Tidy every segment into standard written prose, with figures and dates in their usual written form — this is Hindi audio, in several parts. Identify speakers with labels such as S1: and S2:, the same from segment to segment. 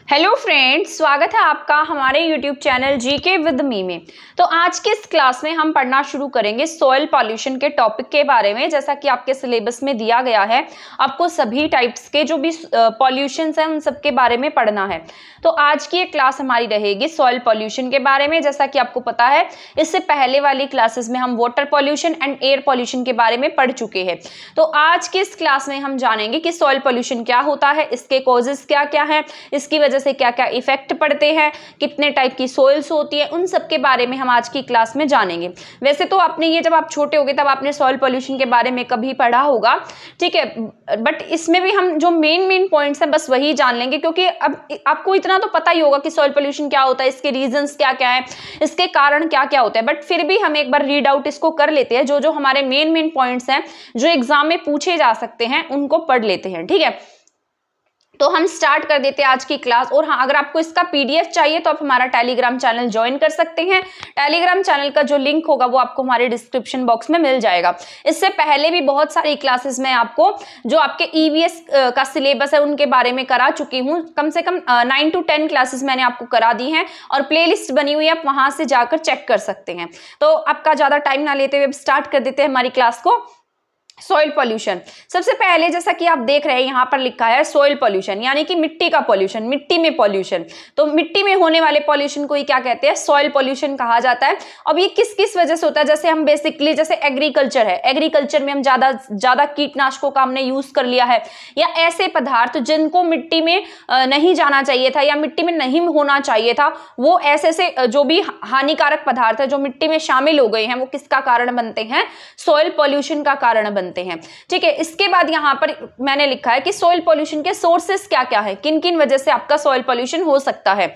S1: हेलो फ्रेंड्स, स्वागत है आपका हमारे YouTube channel GK with me में। तो आज के इस क्लास में हम पढ़ना शुरू करेंगे सॉइल पॉल्यूशन के टॉपिक के बारे में। जैसा कि आपके सिलेबस में दिया गया है, आपको सभी टाइप्स के जो भी पॉल्यूशंस हैं उन सब के बारे में पढ़ना है। तो आज की ये क्लास हमारी रहेगी सॉइल पॉल्यूशन के बारे में। जैसा कि आपको पता है, इससे पहले वाली क्लासेस में हम water pollution and air pollution के बारे में पढ़ चुके हैं। तो आज की इस क्लास में हम जानेंगे कि सॉइल पॉल्यूशन क्या होता है, इसके कॉजेस क्या क्या है, इसकी वजह से क्या क्या इफेक्ट पड़ते हैं, कितने टाइप की सॉइल्स होती है, उन सब के बारे में हम आज की क्लास में जानेंगे। वैसे तो आपने ये जब आप छोटे होगे तब आपने सॉइल पॉल्यूशन के बारे में कभी पढ़ा होगा, ठीक है, बट इसमें भी हम जो मेन पॉइंट्स हैं बस वही जान लेंगे, क्योंकि अब आपको इतना तो पता ही होगा कि सॉइल पॉल्यूशन क्या होता है, इसके रीजंस क्या क्या है, इसके कारण क्या क्या होते हैं। बट फिर भी हम एक बार रीड आउट इसको कर लेते हैं, जो जो हमारे मेन पॉइंट्स हैं जो एग्जाम में पूछे जा सकते हैं उनको पढ़ लेते हैं, ठीक है। तो हम स्टार्ट कर देते हैं आज की क्लास। और हाँ, अगर आपको इसका पीडीएफ चाहिए तो आप हमारा टेलीग्राम चैनल ज्वाइन कर सकते हैं। टेलीग्राम चैनल का जो लिंक होगा वो आपको हमारे डिस्क्रिप्शन बॉक्स में मिल जाएगा। इससे पहले भी बहुत सारी क्लासेस में आपको जो आपके ईवीएस का सिलेबस है उनके बारे में करा चुकी हूँ। कम से कम 9 to 10 क्लासेस मैंने आपको करा दी हैं और प्ले लिस्ट बनी हुई है, आप वहां से जाकर चेक कर सकते हैं। तो आपका ज्यादा टाइम ना लेते हुए स्टार्ट कर देते हैं हमारी क्लास को। सॉइल पॉल्यूशन, सबसे पहले जैसा कि आप देख रहे हैं यहाँ पर लिखा है सॉइल पॉल्यूशन, यानी कि मिट्टी का पॉल्यूशन, मिट्टी में पॉल्यूशन। तो मिट्टी में होने वाले पॉल्यूशन को ही क्या कहते हैं, सॉइल पॉल्यूशन कहा जाता है। अब ये किस किस वजह से होता है, जैसे हम बेसिकली जैसे एग्रीकल्चर है, एग्रीकल्चर में हम ज्यादा कीटनाशकों का हमने यूज कर लिया है, या ऐसे पदार्थ जिनको मिट्टी में नहीं जाना चाहिए था या मिट्टी में नहीं होना चाहिए था, वो ऐसे जो भी हानिकारक पदार्थ है जो मिट्टी में शामिल हो गए हैं, वो किसका कारण बनते हैं, सॉइल पॉल्यूशन का कारण बनते हैं, ठीक है। इसके बाद यहां पर मैंने लिखा है कि सॉइल पॉल्यूशन के सोर्सेस क्या क्या है, किन किन वजह से आपका सॉइल पॉल्यूशन हो सकता है।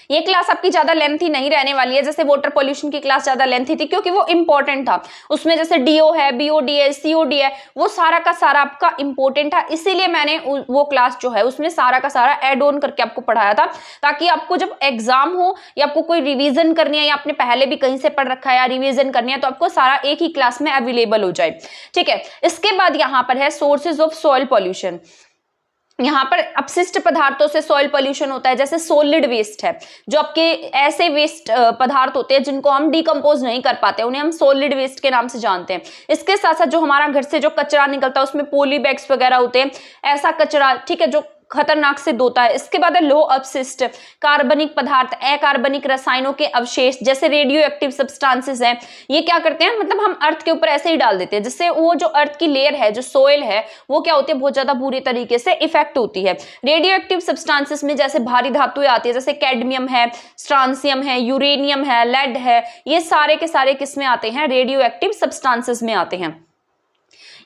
S1: ये क्लास आपकी ज्यादा लेंथी नहीं रहने वाली है, जैसे वाटर पॉल्यूशन की क्लास ज्यादा लेंथी थी क्योंकि वो इंपॉर्टेंट था। उसमें जैसे डीओ है, बीओडी है, सीओडी है, वो सारा का सारा आपका इंपॉर्टेंट था, इसीलिए मैंने वो क्लास जो है उसमें सारा का सारा एड ऑन करके आपको पढ़ाया था, ताकि आपको जब एग्जाम हो या आपको कोई रिवीजन करनी है या आपने पहले भी कहीं से पढ़ रखा है या रिवीजन करनी है तो आपको सारा एक ही क्लास में अवेलेबल हो जाए, ठीक है। इसके बाद यहाँ पर है सोर्सेज ऑफ सॉइल पॉल्यूशन। यहाँ पर अपशिष्ट पदार्थों से सॉइल पॉल्यूशन होता है, जैसे सॉलिड वेस्ट है, जो आपके ऐसे वेस्ट पदार्थ होते हैं जिनको हम डिकम्पोज नहीं कर पाते, उन्हें हम सॉलिड वेस्ट के नाम से जानते हैं। इसके साथ साथ जो हमारा घर से जो कचरा निकलता है उसमें पॉली बैग्स वगैरह होते हैं, ऐसा कचरा, ठीक है, जो खतरनाक सिद्ध होता है। इसके बाद है लो अपशिष्ट, कार्बनिक पदार्थ, अकार्बनिक रसायनों के अवशेष, जैसे रेडियो एक्टिव सब्सटेंसेस हैं, ये क्या करते हैं, मतलब हम अर्थ के ऊपर ऐसे ही डाल देते हैं, जिससे वो जो अर्थ की लेयर है, जो सोइल है, वो क्या होती है, बहुत ज्यादा बुरी तरीके से इफेक्ट होती है। रेडियो एक्टिव सब्सटेंसेस में जैसे भारी धातुएं आती है, जैसे कैडमियम है, स्ट्रांसियम है, यूरेनियम है, लेड है, ये सारे के सारे किस में आते हैं, रेडियो एक्टिव सब्सटेंसेस में आते हैं।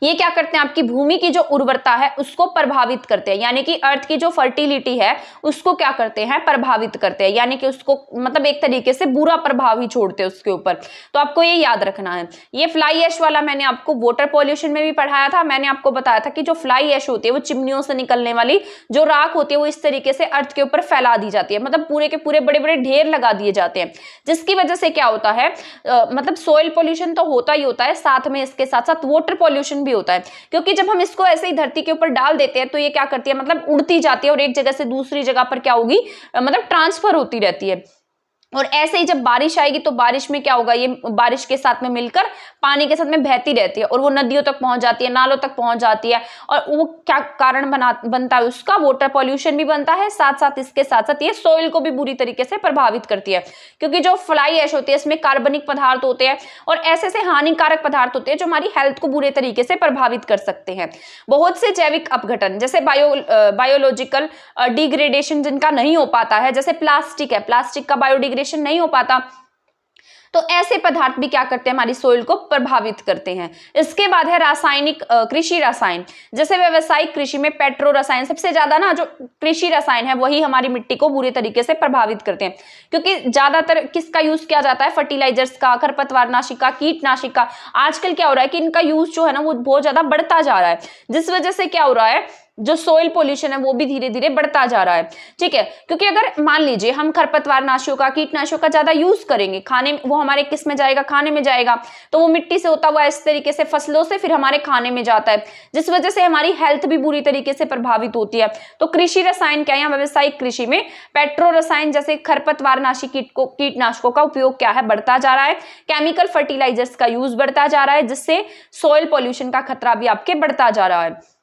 S1: ये क्या करते हैं, आपकी भूमि की जो उर्वरता है उसको प्रभावित करते हैं, यानी कि अर्थ की जो फर्टिलिटी है उसको क्या करते हैं, प्रभावित करते हैं, यानी कि उसको मतलब एक तरीके से बुरा प्रभाव ही छोड़ते हैं उसके ऊपर। तो आपको ये याद रखना है। ये फ्लाई ऐश वाला मैंने आपको वाटर पॉल्यूशन में भी पढ़ाया था। मैंने आपको बताया था कि जो फ्लाई ऐश होती है वो चिमनियों से निकलने वाली जो राख होती है वो इस तरीके से अर्थ के ऊपर फैला दी जाती है, मतलब पूरे के पूरे बड़े बड़े ढेर लगा दिए जाते हैं, जिसकी वजह से क्या होता है, मतलब सॉइल पॉल्यूशन तो होता ही होता है, साथ में इसके साथ साथ वाटर पॉल्यूशन भी होता है, क्योंकि जब हम इसको ऐसे ही धरती के ऊपर डाल देते हैं तो ये क्या करती है, मतलब उड़ती जाती है और एक जगह से दूसरी जगह पर क्या होगी, मतलब ट्रांसफर होती रहती है। और ऐसे ही जब बारिश आएगी तो बारिश में क्या होगा, ये बारिश के साथ में मिलकर पानी के साथ में बहती रहती है और वो नदियों तक पहुंच जाती है, नालों तक पहुंच जाती है, और वो क्या कारण बनता है उसका, वाटर पॉल्यूशन भी बनता है। साथ साथ इसके साथ साथ ये सॉइल को भी बुरी तरीके से प्रभावित करती है, क्योंकि जो फ्लाई ऐश होती है इसमें कार्बनिक पदार्थ होते हैं और ऐसे से हानिकारक पदार्थ होते हैं जो हमारी हेल्थ को बुरे तरीके से प्रभावित कर सकते हैं। बहुत से जैविक अपघटन, जैसे बायोलॉजिकल डिग्रेडेशन जिनका नहीं हो पाता है, जैसे प्लास्टिक है, प्लास्टिक का बायोडिग्रेडेशन नहीं हो पाता, तो ऐसे पदार्थ भी क्या करते हैं, हमारी सोइल को प्रभावित करते हैं। इसके बाद है रासायनिक कृषि रसायन, जैसे व्यावसायिक कृषि में पेट्रो रसायन, सबसे ज्यादा ना जो कृषि रसायन है वही हमारी मिट्टी को बुरी तरीके से प्रभावित करते हैं, क्योंकि ज्यादातर किसका यूज किया जाता है, फर्टिलाइजर्स का, खरपतवारनाशी का, कीटनाशी का। आजकल क्या हो रहा है कि इनका यूज जो है ना वो बहुत ज्यादा बढ़ता जा रहा है, जिस वजह से क्या हो रहा है, जो सोइल पोल्यूशन है वो भी धीरे धीरे बढ़ता जा रहा है। ठीक है, क्योंकि अगर मान लीजिए हम खरपतवार नाशों का, कीटनाशकों का ज्यादा यूज करेंगे, खाने वो हमारे किस में जाएगा, खाने में जाएगा, तो वो मिट्टी से होता हुआ इस तरीके से फसलों से फिर हमारे खाने में जाता है, जिस वजह से हमारी हेल्थ भी बुरी तरीके से प्रभावित होती है। तो कृषि रसायन क्या है, व्यावसायिक कृषि में पेट्रो रसायन जैसे खरपतवार नाशी कीटनाशकों का उपयोग क्या है, बढ़ता जा रहा है। केमिकल फर्टिलाइजर्स का यूज बढ़ता जा रहा है, जिससे सॉइल पॉल्यूशन का खतरा भी आपके बढ़ता जा रहा है।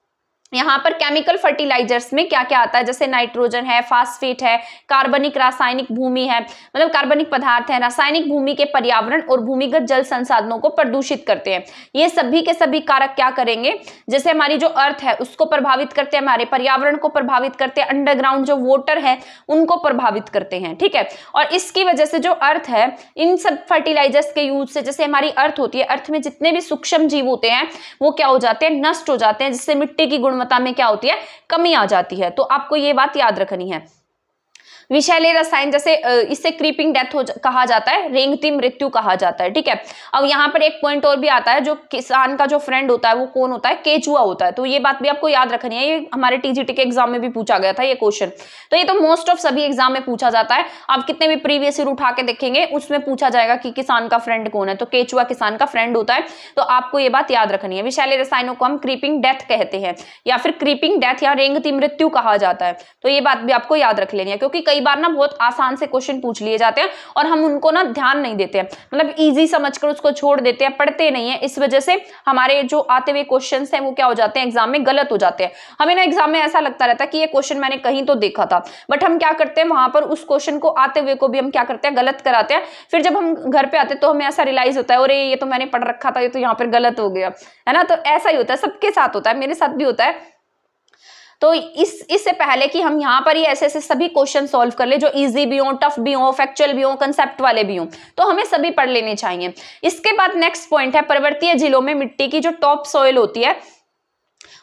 S1: यहाँ पर केमिकल फर्टिलाइजर्स में क्या क्या आता है, जैसे नाइट्रोजन है, फास्फेट है, कार्बनिक रासायनिक भूमि है, मतलब कार्बनिक पदार्थ है, रासायनिक भूमि के पर्यावरण और भूमिगत जल संसाधनों को प्रदूषित करते हैं। ये सभी के सभी कारक क्या करेंगे, जैसे हमारी जो अर्थ है उसको प्रभावित करते हैं, हमारे पर्यावरण को प्रभावित करते हैं, अंडरग्राउंड जो वाटर है उनको प्रभावित करते हैं। ठीक है, और इसकी वजह से जो अर्थ है, इन सब फर्टिलाइजर्स के यूज से, जैसे हमारी अर्थ होती है, अर्थ में जितने भी सूक्ष्म जीव होते हैं वो क्या हो जाते हैं, नष्ट हो जाते हैं, जिससे मिट्टी की गुणवत्ता में क्या होती है, कमी आ जाती है। तो आपको ये बात याद रखनी है। विषैले रसायन, जैसे इससे क्रीपिंग डेथ कहा जाता है, रेंगती मृत्यु कहा जाता है। ठीक है, अब यहाँ पर एक पॉइंट और भी आता है, जो किसान का जो फ्रेंड होता है वो कौन होता है, केचुआ होता है। तो ये बात भी आपको याद रखनी है, ये हमारे टीजीटी के एग्जाम में भी पूछा गया था ये क्वेश्चन। तो ये तो मोस्ट ऑफ सभी एग्जाम में पूछा जाता है, आप कितने भी प्रीवियस ईयर उठा के देखेंगे उसमें पूछा जाएगा कि किसान का फ्रेंड कौन है, तो केचुआ किसान का फ्रेंड होता है। तो आपको ये बात याद रखनी है। विषैले रसायनों को हम क्रीपिंग डेथ कहते हैं, या फिर क्रीपिंग डेथ या रेंगती मृत्यु कहा जाता है। तो ये बात भी आपको याद रख लेनी है, क्योंकि कई बार ना बहुत आसान से क्वेश्चन पूछ लिए जाते हैं और हम उनको ना ध्यान नहीं देते हैं, मतलब इजी समझकर उसको छोड़ देते हैं, पढ़ते नहीं है। इस वजह से हमारे जो आते हुए क्वेश्चंस हैं वो क्या हो जाते हैं, एग्जाम में गलत हो जाते हैं। हमें ना एग्जाम में ऐसा लगता रहता है कि ये क्वेश्चन मैंने कहीं तो देखा था, बट हम क्या करते हैं, वहां पर उस क्वेश्चन को आते हुए को भी हम क्या करते हैं, गलत कराते हैं। फिर जब हम घर पे आते हैं तो हमें ऐसा रियलाइज होता है, अरे ये तो मैंने पढ़ रखा था, ये तो यहाँ पर गलत हो गया, है ना। तो ऐसा ही होता है, सबके साथ होता है, मेरे साथ भी होता है। तो इससे पहले कि हम यहाँ पर ही ऐसे ऐसे सभी क्वेश्चन सॉल्व कर ले, जो इजी भी हो, टफ भी हो, फैक्चुअल भी हो, कंसेप्ट वाले भी हो, तो हमें सभी पढ़ लेने चाहिए। इसके बाद नेक्स्ट पॉइंट है, पर्वतीय जिलों में मिट्टी की जो टॉप सॉइल होती है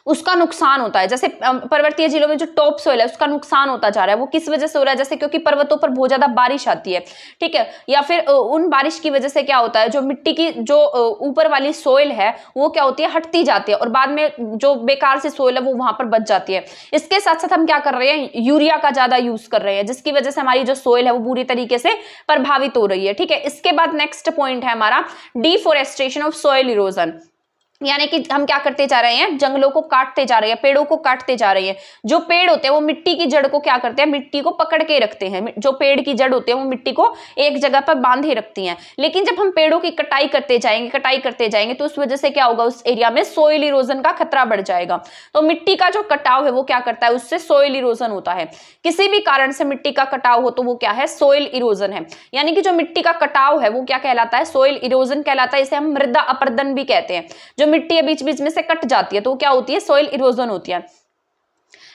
S1: उसका नुकसान होता है। जैसे पर्वतीय जिलों में जो टॉप सोइल है उसका नुकसान होता जा रहा है, वो किस वजह से हो रहा है, जैसे क्योंकि पर्वतों पर बहुत ज्यादा बारिश आती है, ठीक है, या फिर उन बारिश की वजह से क्या होता है, जो मिट्टी की जो ऊपर वाली सोइल है वो क्या होती है, हटती जाती है, और बाद में जो बेकार से सोइल है वो वहां पर बच जाती है। इसके साथ साथ हम क्या कर रहे हैं, यूरिया का ज्यादा यूज कर रहे हैं, जिसकी वजह से हमारी जो सोइल है वो बुरी तरीके से प्रभावित हो रही है। ठीक है, इसके बाद नेक्स्ट पॉइंट है हमारा डिफोरेस्टेशन ऑफ सोइल इरोजन, यानी कि हम क्या करते जा रहे हैं, जंगलों को काटते जा रहे हैं, पेड़ों को काटते जा रहे हैं। जो पेड़ होते हैं वो मिट्टी की जड़ को क्या करते हैं, मिट्टी को पकड़ के रखते हैं। जो पेड़ की जड़ होती है वो मिट्टी को एक जगह पर बांधे रखती हैं। लेकिन जब हम पेड़ों की कटाई करते जाएंगे तो उस वजह से क्या होगा, उस एरिया में सोइल इरोजन का खतरा बढ़ जाएगा। तो मिट्टी का जो कटाव है वो क्या करता है, उससे सोइल इरोजन होता है। किसी भी कारण से मिट्टी का कटाव हो तो वो क्या है, सोइल इरोजन है। यानी कि जो मिट्टी का कटाव है वो क्या कहलाता है, सोइल इरोजन कहलाता है। इसे हम मृदा अपरदन भी कहते हैं। जो मिट्टी है बीच बीच में से कट जाती है तो क्या होती है, सोइल इरोजन होती है।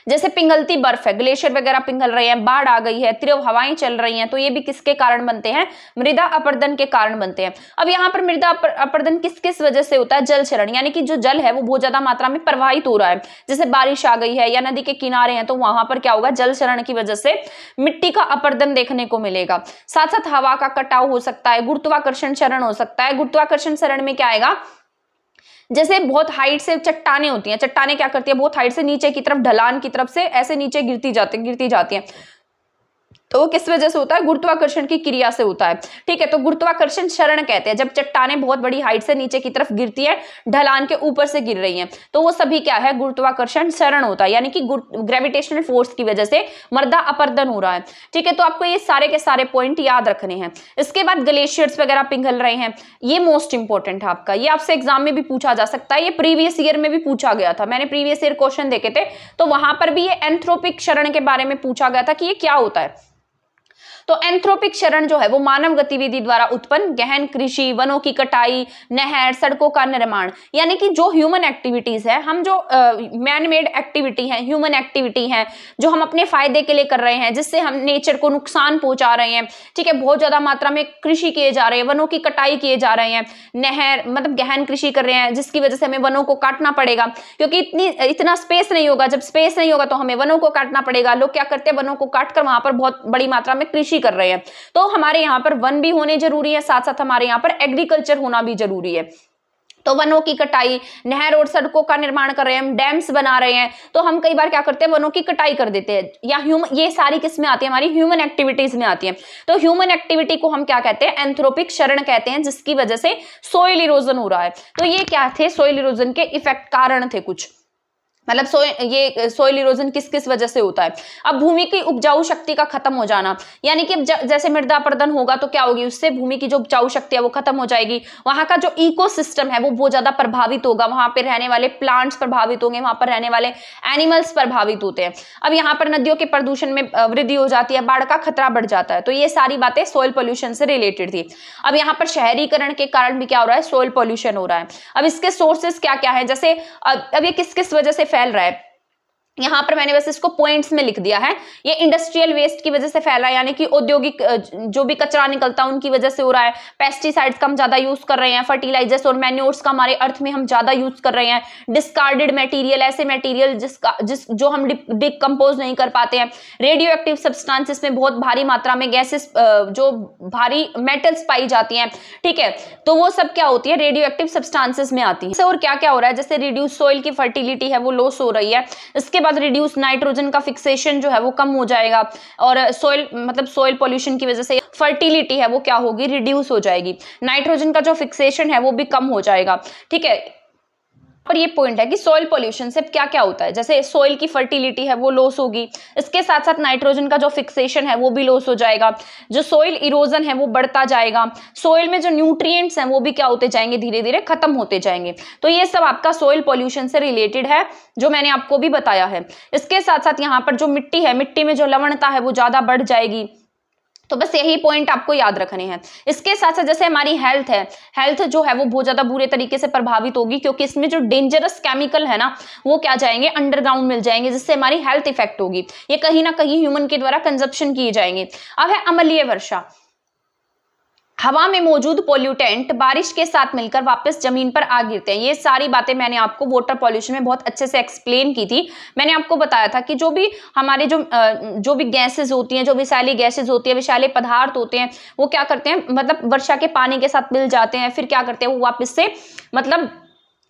S1: जैसे पिघलती बर्फ है, ग्लेशियर वगैरह पिघल रहे हैं, बाढ़ आ गई है, तीव्र हवाएं चल रही हैं, तो ये भी किसके कारण बनते हैं, मृदा अपरदन के कारण बनते हैं। अब यहाँ पर मृदा अपरदन किस किस वजह से होता है, जल क्षरण, यानी कि जो जल है वो बहुत ज्यादा मात्रा में प्रवाहित हो रहा है, जैसे बारिश आ गई है या नदी के किनारे हैं तो वहां पर क्या होगा, जल क्षरण की वजह से मिट्टी का अपरदन देखने को मिलेगा। साथ साथ हवा का कटाव हो सकता है, गुरुत्वाकर्षण क्षरण हो सकता है। गुरुत्वाकर्षण क्षरण में क्या आएगा, जैसे बहुत हाइट से चट्टाने होती हैं, चट्टाने क्या करती है, बहुत हाइट से नीचे की तरफ, ढलान की तरफ से ऐसे नीचे गिरती जाती हैं, तो वो किस वजह से होता है, गुरुत्वाकर्षण की क्रिया से होता है। ठीक है, तो गुरुत्वाकर्षण क्षरण कहते हैं जब चट्टाने बहुत बड़ी हाइट से नीचे की तरफ गिरती है, ढलान के ऊपर से गिर रही हैं, तो वो सभी क्या है, गुरुत्वाकर्षण क्षरण होता है, यानी कि ग्रेविटेशनल फोर्स की वजह से मृदा अपरदन हो रहा है। ठीक है, तो आपको ये सारे के सारे पॉइंट याद रखने हैं। इसके बाद ग्लेशियर्स वगैरह पिघल रहे हैं, ये मोस्ट इंपॉर्टेंट है आपका, ये आपसे एग्जाम में भी पूछा जा सकता है, ये प्रीवियस ईयर में भी पूछा गया था। मैंने प्रीवियस ईयर क्वेश्चन देखे थे तो वहां पर भी ये एंथ्रोपिक क्षरण के बारे में पूछा गया था कि ये क्या होता है। तो एंथ्रोपिक क्षरण जो है वो मानव गतिविधि द्वारा उत्पन्न गहन कृषि, वनों की कटाई, नहर, सड़कों का निर्माण, यानी कि जो ह्यूमन एक्टिविटीज है, हम जो मैन मेड एक्टिविटी है, ह्यूमन एक्टिविटी है, जो हम अपने फायदे के लिए कर रहे हैं, जिससे हम नेचर को नुकसान पहुंचा रहे हैं। ठीक है, बहुत ज्यादा मात्रा में कृषि किए जा रहे हैं, वनों की कटाई किए जा रहे हैं, नहर मतलब गहन कृषि कर रहे हैं, जिसकी वजह से हमें वनों को काटना पड़ेगा, क्योंकि इतना स्पेस नहीं होगा। जब स्पेस नहीं होगा तो हमें वनों को काटना पड़ेगा। लोग क्या करते हैं, वनों को काटकर वहां पर बहुत बड़ी मात्रा में कृषि कर रहे हैं। तो हमारे यहाँ पर वन भी होने जरूरी है, साथ साथ हमारे यहाँ पर एग्रीकल्चर होना भी जरूरी है। तो वनों की कटाई, नहर और सड़कों का निर्माण कर रहे हैं हम, डैम्स बना रहे हैं, तो हम कई बार क्या करते हैं, वनों की कटाई कर देते हैं, या ये सारी किस में आती है, हमारी ह्यूमन एक्टिविटीज में आती है। तो ह्यूमन एक्टिविटी को हम क्या कहते हैं, एंथ्रोपिक क्षरण कहते हैं, जिसकी वजह से सोइल इरोजन हो रहा है। तो ये क्या थे, सोइल इरोजन के इफेक्ट कारण थे कुछ, मतलब सोइल इरोजन किस किस वजह से होता है। अब भूमि की उपजाऊ शक्ति का खत्म हो जाना, यानी कि जैसे मृदा अपरदन होगा तो क्या होगी, उससे भूमि की जो उपजाऊ शक्ति है वो खत्म हो जाएगी, वहां का जो इकोसिस्टम है वो बहुत ज्यादा प्रभावित होगा, वहां पर रहने वाले प्लांट्स प्रभावित होंगे, वहां पर रहने वाले एनिमल्स प्रभावित होते हैं। अब यहाँ पर नदियों के प्रदूषण में वृद्धि हो जाती है, बाढ़ का खतरा बढ़ जाता है। तो ये सारी बातें सोइल पोल्यूशन से रिलेटेड थी। अब यहाँ पर शहरीकरण के कारण भी क्या हो रहा है, सोइल पोल्यूशन हो रहा है। अब इसके सोर्सेस क्या क्या है, जैसे अब ये किस किस वजह से फैल रहा है, यहां पर मैंने बस इसको पॉइंट्स में लिख दिया है। ये इंडस्ट्रियल वेस्ट की वजह से फैल रहा है, यानी कि औद्योगिक जो भी कचरा निकलता है उनकी वजह से हो रहा है। पेस्टिसाइड्स का हम ज्यादा यूज कर रहे हैं, फर्टिलाइजर्स और मैन्योर्स का हमारे अर्थ में हम ज्यादा यूज कर रहे हैं। डिस्कार्डेड मटेरियल, ऐसे मटेरियल जो हम डिकम्पोज नहीं कर पाते हैं। रेडियो एक्टिव सब्सटेंसेस में बहुत भारी मात्रा में गैसेस, जो भारी मेटल्स पाई जाती हैं, ठीक है, तो वो सब क्या होती है, रेडियो एक्टिव सब्सटेंसेस में आती है। और क्या क्या हो रहा है, जैसे रिड्यूस सोइल की फर्टिलिटी है वो लॉस हो रही है। इसके बाद रिड्यूस नाइट्रोजन का फिक्सेशन जो है वो कम हो जाएगा, और सोइल पोल्यूशन की वजह से फर्टिलिटी है वो क्या होगी, रिड्यूस हो जाएगी। नाइट्रोजन का जो फिक्सेशन है वो भी कम हो जाएगा, ठीक है। पर ये पॉइंट है कि सॉइल पोल्यूशन से क्या क्या होता है, जैसे सॉइल की फर्टिलिटी है वो लॉस होगी, इसके साथ साथ नाइट्रोजन का जो फिक्सेशन है वो भी लॉस हो जाएगा, जो सॉइल इरोजन है वो बढ़ता जाएगा, सॉइल में जो न्यूट्रिएंट्स हैं वो भी क्या होते जाएंगे, धीरे धीरे खत्म होते जाएंगे। तो ये सब आपका सॉइल पोल्यूशन से रिलेटेड है, जो मैंने आपको भी बताया है। इसके साथ साथ यहाँ पर जो मिट्टी है, मिट्टी में जो लवणता है वो ज्यादा बढ़ जाएगी। तो बस यही पॉइंट आपको याद रखने हैं। इसके साथ साथ जैसे हमारी हेल्थ है, हेल्थ जो है वो बहुत ज्यादा बुरे तरीके से प्रभावित होगी, क्योंकि इसमें जो डेंजरस केमिकल है ना वो क्या जाएंगे, अंडरग्राउंड मिल जाएंगे, जिससे हमारी हेल्थ इफेक्ट होगी। ये कहीं ना कहीं ह्यूमन के द्वारा कंजप्शन किए जाएंगे। अब है अम्लीय वर्षा, हवा में मौजूद पोल्यूटेंट बारिश के साथ मिलकर वापस जमीन पर आ गिरते हैं। ये सारी बातें मैंने आपको वाटर पॉल्यूशन में बहुत अच्छे से एक्सप्लेन की थी। मैंने आपको बताया था कि जो भी हमारे जो भी गैसेस होती हैं, जो विषैली गैसेस होती है, विषैले पदार्थ होते हैं, वो क्या करते हैं, मतलब वर्षा के पानी के साथ मिल जाते हैं, फिर क्या करते हैं, वो वापस से मतलब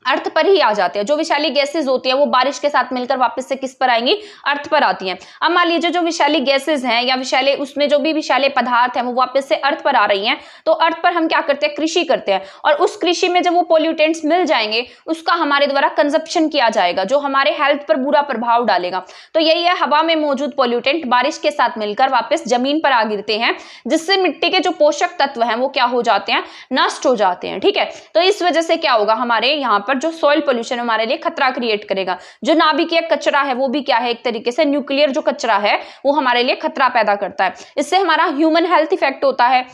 S1: अर्थ पर ही आ जाते हैं। जो विषैली गैसेस होती है वो बारिश के साथ मिलकर वापस से किस पर आएंगी, अर्थ पर आती हैं। अब मान लीजिए जो विषैली गैसेस हैं या विषैले उसमें जो भी विषैले पदार्थ हैं वो वापस से अर्थ पर आ रही हैं, तो अर्थ पर हम क्या करते हैं, कृषि करते हैं, और उस कृषि में जब वो पोल्यूटेंट्स मिल जाएंगे उसका हमारे द्वारा कंजप्शन किया जाएगा, जो हमारे हेल्थ पर बुरा प्रभाव डालेगा। तो यही है, हवा में मौजूद पोल्यूटेंट बारिश के साथ मिलकर वापस जमीन पर आ गिरते हैं, जिससे मिट्टी के जो पोषक तत्व हैं वो क्या हो जाते हैं, नष्ट हो जाते हैं, ठीक है। तो इस वजह से क्या होगा, हमारे यहाँ पर जो सॉइल पोल्यूशन हमारे लिए खतरा क्रिएट करेगा। जो नाभिकीय कचरा है वो भी क्या है, एक तरीके से न्यूक्लियर जो कचरा है वो हमारे लिए खतरा पैदा करता है। इससे हमारा ह्यूमन हेल्थ इफेक्ट होता है,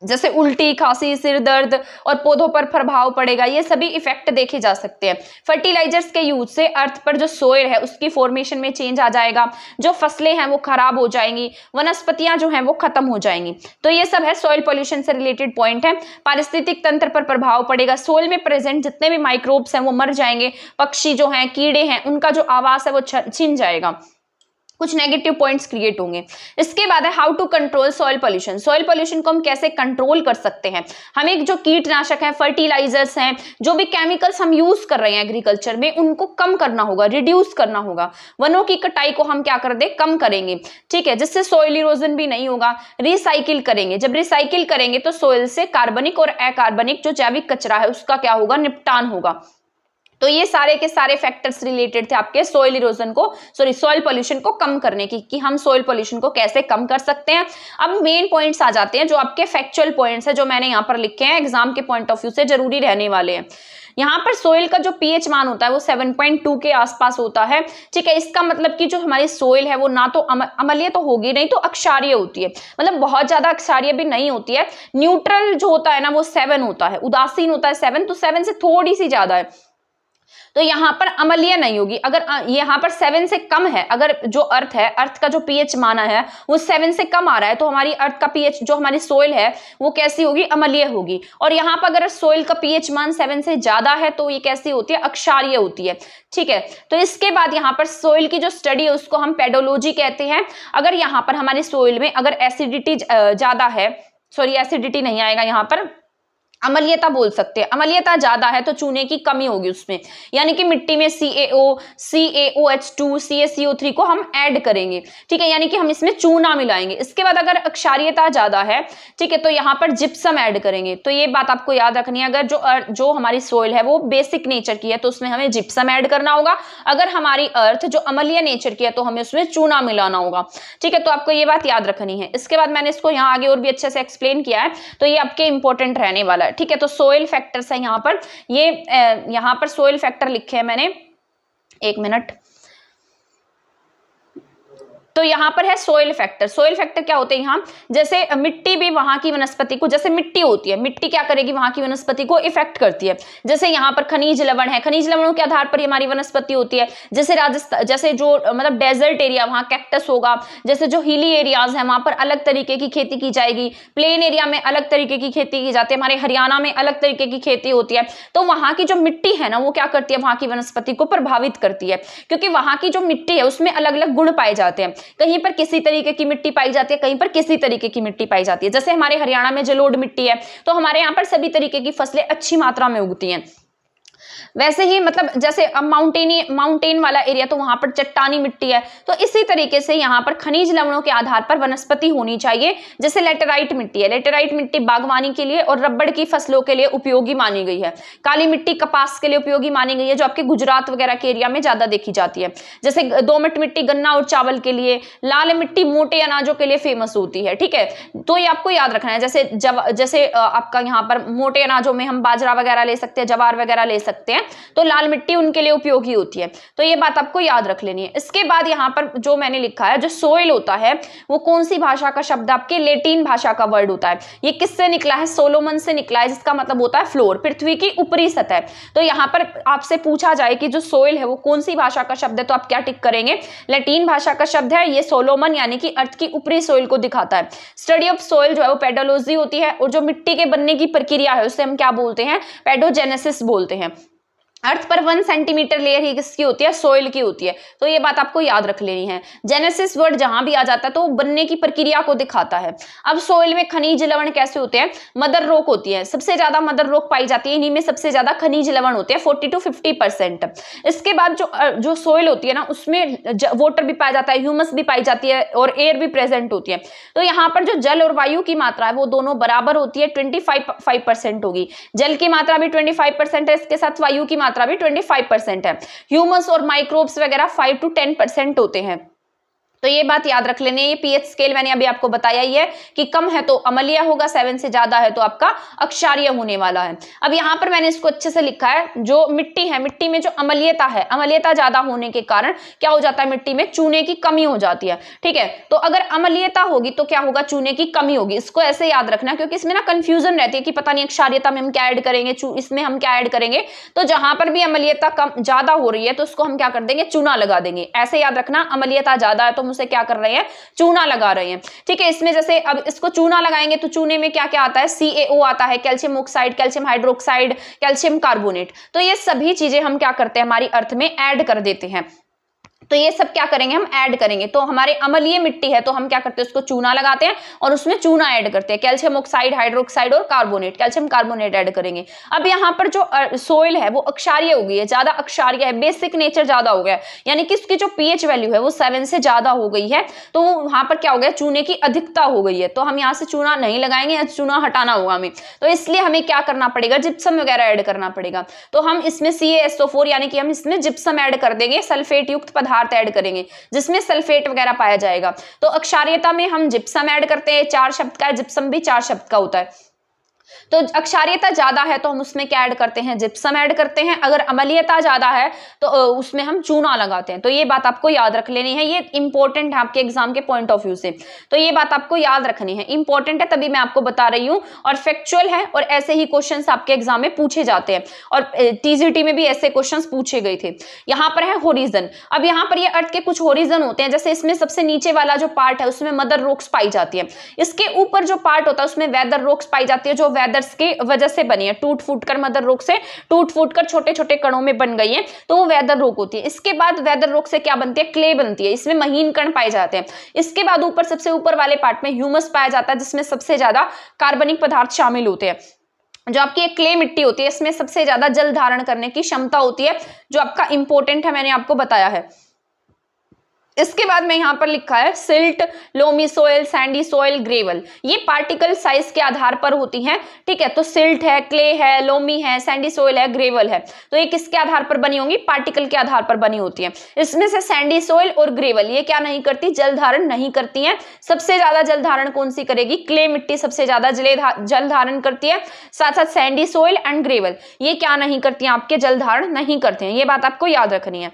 S1: जैसे उल्टी, खांसी, सिर दर्द, और पौधों पर प्रभाव पड़ेगा। ये सभी इफेक्ट देखे जा सकते हैं। फर्टिलाइजर्स के यूज से अर्थ पर जो सोइल है उसकी फॉर्मेशन में चेंज आ जाएगा, जो फसलें हैं वो खराब हो जाएंगी, वनस्पतियां जो हैं वो खत्म हो जाएंगी। तो ये सब है सॉइल पोल्यूशन से रिलेटेड पॉइंट है। पारिस्थितिक तंत्र पर प्रभाव पड़ेगा, सोइल में प्रेजेंट जितने भी माइक्रोब्स हैं वो मर जाएंगे, पक्षी जो हैं, कीड़े हैं, उनका जो आवास है वो छिन जाएगा, कुछ नेगेटिव पॉइंट्स क्रिएट होंगे। इसके बाद है how to control soil pollution. Soil pollution को हम कैसे कंट्रोल कर सकते हैं। हमें जो कीटनाशक हैं, फर्टिलाइजर्स हैं, जो भी केमिकल्स हम यूज कर रहे हैं एग्रीकल्चर में, उनको कम करना होगा, रिड्यूस करना होगा। वनों की कटाई को हम क्या कर दे, कम करेंगे, ठीक है, जिससे सॉइल इरोजन भी नहीं होगा। रिसाइकिल करेंगे, जब रिसाइकिल करेंगे तो सॉइल से कार्बनिक और अकार्बनिक जो जैविक कचरा है उसका क्या होगा, निपटान होगा। तो ये सारे के सारे फैक्टर्स रिलेटेड थे आपके सॉइल इरोजन को, सॉइल पोल्यूशन को कम करने की, कि हम सॉइल पोल्यूशन को कैसे कम कर सकते हैं। अब मेन पॉइंट्स आ जाते हैं, जो आपके फैक्चुअल पॉइंट्स है, जो मैंने यहाँ पर लिखे हैं, एग्जाम के पॉइंट ऑफ व्यू से जरूरी रहने वाले हैं। यहाँ पर सोइल का जो पीएच मान होता है वो 7.2 के आसपास होता है, ठीक है। इसका मतलब कि जो हमारी सोइल है वो ना तो अम्लीय तो होगी नहीं, तो अक्षारीय होती है, मतलब बहुत ज्यादा अक्षारीय भी नहीं होती है। न्यूट्रल जो होता है ना वो 7 होता है, उदासीन होता है 7, तो 7 से थोड़ी सी ज्यादा है, तो यहाँ पर अम्लीय नहीं होगी। अगर यहाँ पर 7 से कम है, अगर जो अर्थ है, अर्थ का जो पीएच माना है वो 7 से कम आ रहा है, तो हमारी अर्थ का पीएच, जो हमारी सोइल है वो कैसी होगी, अम्लीय होगी। और यहाँ पर अगर सोइल का पीएच मान 7 से ज्यादा है तो ये कैसी होती है, अक्षारीय होती है, ठीक है। तो इसके बाद यहाँ पर सोइल की जो स्टडी है उसको हम पेडोलॉजी कहते हैं। अगर यहाँ पर हमारी सोइल में अगर एसिडिटी ज्यादा है, सॉरी एसिडिटी नहीं आएगा यहाँ पर, अम्लीयता बोल सकते हैं। अम्लीयता ज्यादा है तो चूने की कमी होगी उसमें, यानी कि मिट्टी में CaO, CaOH2, CaCO3 को हम ऐड करेंगे, ठीक है, यानी कि हम इसमें चूना मिलाएंगे। इसके बाद अगर अक्षारीयता ज्यादा है, ठीक है, तो यहाँ पर जिप्सम ऐड करेंगे। तो ये बात आपको याद रखनी है, अगर जो हमारी सोइल है वो बेसिक नेचर की है तो उसमें हमें जिप्सम ऐड करना होगा। अगर हमारी अर्थ जो अम्लीय नेचर की है तो हमें उसमें चूना मिलाना होगा, ठीक है। तो आपको ये बात याद रखनी है। इसके बाद मैंने इसको यहाँ आगे और भी अच्छे से एक्सप्लेन किया है, तो ये आपके इंपॉर्टेंट रहने वाला है, ठीक है। तो सोइल फैक्टर्स है यहाँ पर, ये यहाँ पर सोइल फैक्टर लिखे हैं मैंने, एक मिनट। तो यहाँ पर है सोइल फैक्टर। सोइल फैक्टर क्या होते हैं यहाँ, जैसे मिट्टी भी वहां की वनस्पति को, जैसे मिट्टी होती है, मिट्टी क्या करेगी, वहां की वनस्पति को इफेक्ट करती है। जैसे यहाँ पर खनिज लवण है, खनिज लवणों के आधार पर हमारी वनस्पति होती है। जैसे राजस्थान, जैसे जो मतलब डेजर्ट एरिया, वहां कैक्टस होगा। जैसे जो हिली एरियाज है वहां पर अलग तरीके की खेती की जाएगी, प्लेन एरिया में अलग तरीके की खेती की जाती है, हमारे हरियाणा में अलग तरीके की खेती होती है। तो वहां की जो मिट्टी है ना, वो क्या करती है, वहां की वनस्पति को प्रभावित करती है, क्योंकि वहां की जो मिट्टी है उसमें अलग अलग गुण पाए जाते हैं। कहीं पर किसी तरीके की मिट्टी पाई जाती है, कहीं पर किसी तरीके की मिट्टी पाई जाती है। जैसे हमारे हरियाणा में जलोढ़ मिट्टी है, तो हमारे यहाँ पर सभी तरीके की फसलें अच्छी मात्रा में उगती हैं। वैसे ही मतलब जैसे अब माउंटेन वाला एरिया, तो वहां पर चट्टानी मिट्टी है। तो इसी तरीके से यहाँ पर खनिज लवणों के आधार पर वनस्पति होनी चाहिए। जैसे लेटेराइट मिट्टी है, लेटेराइट मिट्टी बागवानी के लिए और रबड़ की फसलों के लिए उपयोगी मानी गई है। काली मिट्टी कपास के लिए उपयोगी मानी गई है, जो आपके गुजरात वगैरह के एरिया में ज्यादा देखी जाती है। जैसे दोमट मिट्टी गन्ना और चावल के लिए, लाल मिट्टी मोटे अनाजों के लिए फेमस होती है, ठीक है। तो ये आपको याद रखना है। जैसे आपका यहाँ पर मोटे अनाजों में हम बाजरा वगैरह ले सकते हैं, जवार वगैरह ले सकते हैं, तो लाल मिट्टी उनके लिए उपयोगी होती है। तो ये बात आपको याद रख लेनी है। इसके बाद यहाँ पर जो मैंने लिखा है, जो सोइल होता है वो कौन सी भाषा का शब्द, आपके लेटिन भाषा का वर्ड होता है। ये किससे निकला है, सोलोमन से निकला है, जिसका मतलब होता है फ्लोर, पृथ्वी की ऊपरी सतह। तो यहाँ पर आपसे पूछा जाए कि जो सोइल है वो कौन सी भाषा का शब्द है, तो आप क्या टिक करेंगे, लेटिन भाषा का शब्द है ये सोलोमन, यानी कि अर्थ की ऊपरी सोइल को दिखाता है। स्टडी ऑफ सोइल जो है वो पेडोलॉजी होती है, और जो मिट्टी के बनने की प्रक्रिया है उसे हम क्या बोलते हैं, पेडोजेनेसिस बोलते हैं। अर्थ पर 1 सेंटीमीटर लेयर ही किसकी होती है, सोइल की होती है। तो ये बात आपको याद रख लेनी है। जेनेसिस वर्ड जहां भी आ जाता है तो बनने की प्रक्रिया को दिखाता है। अब सोइल में खनिज लवण कैसे होते हैं, मदर रॉक होती है, सबसे ज्यादा मदर रॉक पाई जाती है, इन्हीं में सबसे ज्यादा खनिज लवण होते हैं, 40 to 50%। इसके बाद जो सोइल होती है ना, उसमें वाटर भी पाया जाता है, ह्यूमस भी पाई जाती है, और एयर भी प्रेजेंट होती है। तो यहाँ पर जो जल और वायु की मात्रा है वो दोनों बराबर होती है, 25% होगी। जल की मात्रा भी 25% है, इसके साथ वायु की मात्रा भी 25% है। ह्यूमस और माइक्रोब्स वगैरह 5 to 10% होते हैं। तो ये बात याद रख लेनी है। ये पीएच स्केल मैंने अभी आपको बताया ही है कि कम है तो अम्लीय होगा, 7 से ज्यादा है तो आपका अक्षारीय होने वाला है। अब यहाँ पर मैंने इसको अच्छे से लिखा है, जो मिट्टी है, मिट्टी में जो अम्लीयता है, अम्लीयता ज्यादा होने के कारण क्या हो जाता है, मिट्टी में चूने की कमी हो जाती है, ठीक है। तो अगर अम्लीयता होगी तो क्या होगा, चूने की कमी होगी। इसको ऐसे याद रखना, क्योंकि इसमें ना कंफ्यूजन रहती है कि पता नहीं अक्षारीयता में हम क्या ऐड करेंगे, इसमें हम क्या ऐड करेंगे। तो जहां पर भी अम्लीयता कम ज्यादा हो रही है तो उसको हम क्या कर देंगे, चूना लगा देंगे। ऐसे याद रखना, अम्लीयता ज्यादा है तो उसे क्या कर रहे हैं, चूना लगा रहे हैं, ठीक है। इसमें जैसे अब इसको चूना लगाएंगे तो चूने में क्या क्या आता है, CaO आता है, calcium oxide, calcium hydroxide, calcium carbonate. तो ये सभी चीजें हम क्या करते हैं, हमारी अर्थ में ऐड कर देते हैं। तो ये सब क्या करेंगे, हम ऐड करेंगे। तो हमारे अम्लीय मिट्टी है तो हम क्या करते हैं, उसको चूना लगाते हैं और उसमें चूना ऐड करते हैं, कैल्शियम ऑक्साइड, हाइड्रोक्साइड और कार्बोनेट, कैल्शियम कार्बोनेट ऐड करेंगे। अब यहाँ पर जो सोइल है वो अक्षारीय हो गई है, ज्यादा अक्षारीय है, बेसिक नेचर ज्यादा हो गया, यानी कि उसकी जो पीएच वैल्यू है वो 7 से ज्यादा हो गई है। तो वहां पर क्या हो गया, चूने की अधिकता हो गई है। तो हम यहाँ से चूना नहीं लगाएंगे, चूना हटाना होगा हमें। तो इसलिए हमें क्या करना पड़ेगा, जिप्सम वगैरह ऐड करना पड़ेगा। तो हम इसमें CaSO4 यानी कि हम इसमें जिप्सम ऐड कर देंगे, सल्फेट युक्त पदार्थ ऐड करेंगे जिसमें सल्फेट वगैरह पाया जाएगा। तो अक्षारीयता में हम जिप्सम ऐड करते हैं, 4 शब्द का है, जिप्सम भी 4 शब्द का होता है। तो अक्षारीयता ज्यादा है तो हम उसमें क्या ऐड करते हैं, जिप्सम ऐड करते हैं। अगर अम्लीयता ज्यादा है तो उसमें हम चूना लगाते हैं। तो ये बात आपको याद रख लेनी है, ये इंपॉर्टेंट है आपके एग्जाम के पॉइंट ऑफ व्यू से। तो ये बात आपको याद रखनी है, इंपॉर्टेंट है तभी मैं आपको बता रही हूँ, और फैक्चुअल है, और ऐसे ही क्वेश्चन आपके एग्जाम में पूछे जाते हैं, और TGT में भी ऐसे क्वेश्चन पूछे गए थे। यहाँ पर है होरिजन। अब यहाँ पर ये अर्थ के कुछ होरिजन होते हैं, जैसे इसमें सबसे नीचे वाला जो पार्ट है उसमें मदर रॉक्स पाई जाती है। इसके ऊपर जो पार्ट होता है उसमें वेदर रॉक्स पाई जाती है, जो वेदर्स की वजह से बनी है, टूट फूट कर मदर रॉक से टूट फूट कर छोटे छोटे कणों में बन गई है, तो वो वेदर रॉक होती है। इसके बाद वेदर रॉक से क्या बनती है, क्ले बनती है, इसमें महीन कण पाए जाते हैं। इसके बाद ऊपर सबसे ऊपर वाले पार्ट में ह्यूमस पाया जाता है, जिसमें सबसे ज्यादा कार्बनिक पदार्थ शामिल होते हैं। जो आपकी एक क्ले मिट्टी होती है इसमें सबसे ज्यादा जल धारण करने की क्षमता होती है, जो आपका इंपॉर्टेंट है, मैंने आपको बताया है। इसके बाद में यहाँ पर लिखा है silt, loamy soil, Sandy soil, gravel. ये पार्टिकल साइज के आधार पर होती हैं, ठीक है। तो सिल्ट है, क्ले है, लोमी है, सैंडी सॉइल है, ग्रेवल है, तो ये किसके आधार पर बनी होंगी? पार्टिकल के आधार पर बनी होती है। इसमें से सैंडी सॉइल और ग्रेवल ये क्या नहीं करती? जल धारण नहीं करती हैं। सबसे ज्यादा जल धारण कौन सी करेगी? क्ले मिट्टी सबसे ज्यादा जल धारण करती है। साथ साथ सैंडी सॉइल एंड ग्रेवल ये क्या नहीं करती हैं? आपके जल धारण नहीं करते हैं। ये बात आपको याद रखनी है।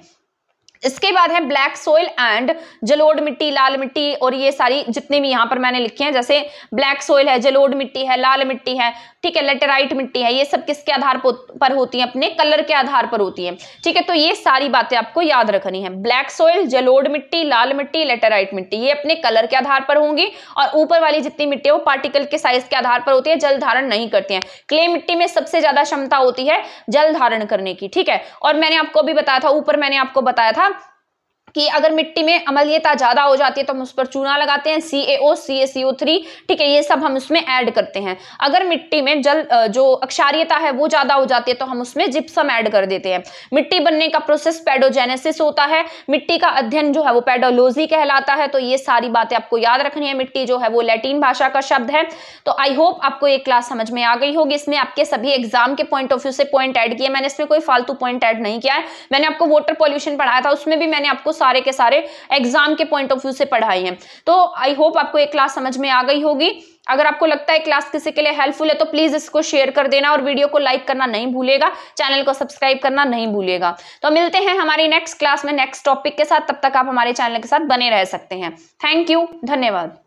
S1: इसके बाद है ब्लैक सोइल एंड जलोढ़ मिट्टी, लाल मिट्टी, और ये सारी जितने भी यहाँ पर मैंने लिखे हैं, जैसे ब्लैक सोइल है, जलोढ़ मिट्टी है, लाल मिट्टी है, ठीक है, लेटेराइट मिट्टी है, ये सब किसके आधार पर होती है? अपने कलर के आधार पर होती है, ठीक है। तो ये सारी बातें आपको याद रखनी है। ब्लैक सोइल, जलोढ़ मिट्टी, लाल मिट्टी, लेटेराइट मिट्टी ये अपने कलर के आधार पर होंगी, और ऊपर वाली जितनी मिट्टी है वो पार्टिकल के साइज के आधार पर होती है, जल धारण नहीं करती है। क्ले मिट्टी में सबसे ज्यादा क्षमता होती है जल धारण करने की, ठीक है। और मैंने आपको अभी बताया था, ऊपर मैंने आपको बताया था कि अगर मिट्टी में अम्लीयता ज्यादा हो जाती है तो हम उस पर चूना लगाते हैं, CaO, CaCO3, ठीक है, ये सब हम उसमें ऐड करते हैं। अगर मिट्टी में जो अक्षारीयता है वो ज्यादा हो जाती है तो हम उसमें जिप्सम ऐड कर देते हैं। मिट्टी बनने का प्रोसेस पेडोजेनेसिस होता है, मिट्टी का अध्ययन जो है वो पेडोलॉजी कहलाता है। तो ये सारी बातें आपको याद रखनी है। मिट्टी जो है वो लैटिन भाषा का शब्द है। तो आई होप आपको ये क्लास समझ में आ गई होगी। इसमें आपके सभी एग्जाम के पॉइंट ऑफ व्यू से पॉइंट ऐड किए, मैंने इसमें कोई फालतू पॉइंट ऐड नहीं किया है। मैंने आपको वाटर पॉल्यूशन पढ़ाया था, उसमें भी मैंने आपको सारे के सारे एग्जाम के पॉइंट ऑफ व्यू से पढ़ाई हैं। तो आई होप आपको एक क्लास समझ में आ गई होगी। अगर आपको लगता है क्लास किसी के लिए हेल्पफुल है तो प्लीज इसको शेयर कर देना, और वीडियो को लाइक करना नहीं भूलेगा, चैनल को सब्सक्राइब करना नहीं भूलेगा। तो मिलते हैं हमारी नेक्स्ट क्लास में नेक्स्ट टॉपिक के साथ। तब तक आप हमारे चैनल के साथ बने रह सकते हैं। थैंक यू, धन्यवाद।